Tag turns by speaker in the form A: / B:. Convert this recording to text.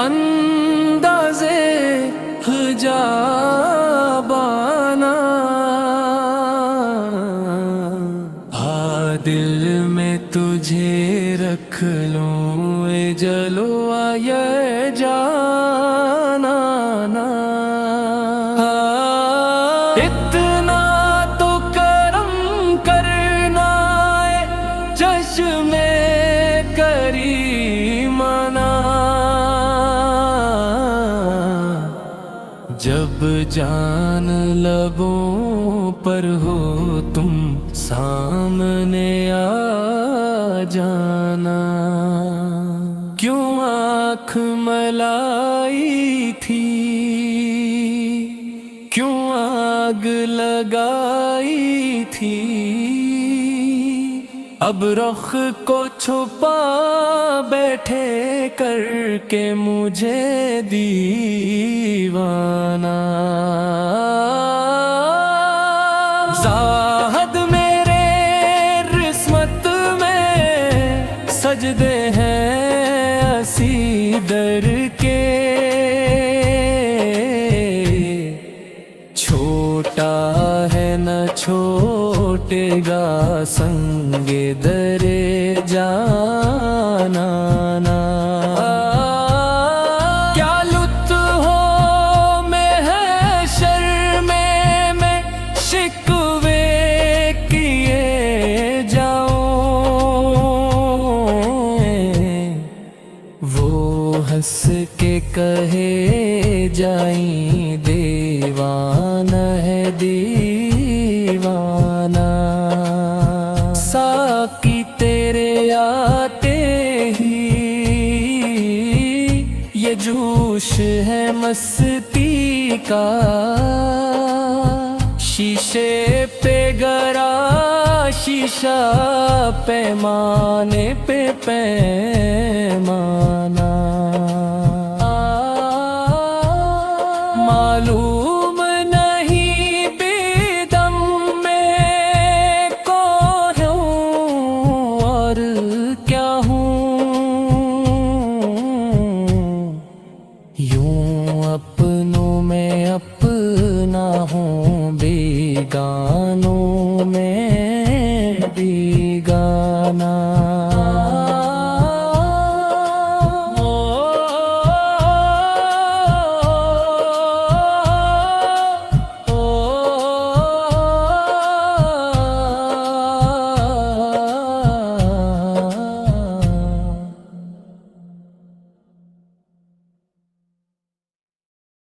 A: अंदाज़े हिजाबाना। दिल में तुझे रख लूं ए जलवा ये जाना ना। इतना तो करम करना है चश्मे करीमाना। जब जान लबों पर हो तुम सामने आ जाना। क्यों आँख मलाई थी, क्यों आग लगाई थी। अब रुख को छुपा बैठे करके मुझे दीवाना। ज़ाहद मेरे रिस्मत में सजदे हैं असीदर के। छोटा है न छोटेगा संगे दरे जाना ना। क्या लुत्फ हो में है शर्मे में शिकवे किए जाऊं। वो हंस के कहे जाई दीवाना है दीवाना। साकी तेरे आते ही ये जोश है मस्ती का। शीशे पे गरा शीशा पैमाने पे पैमाना।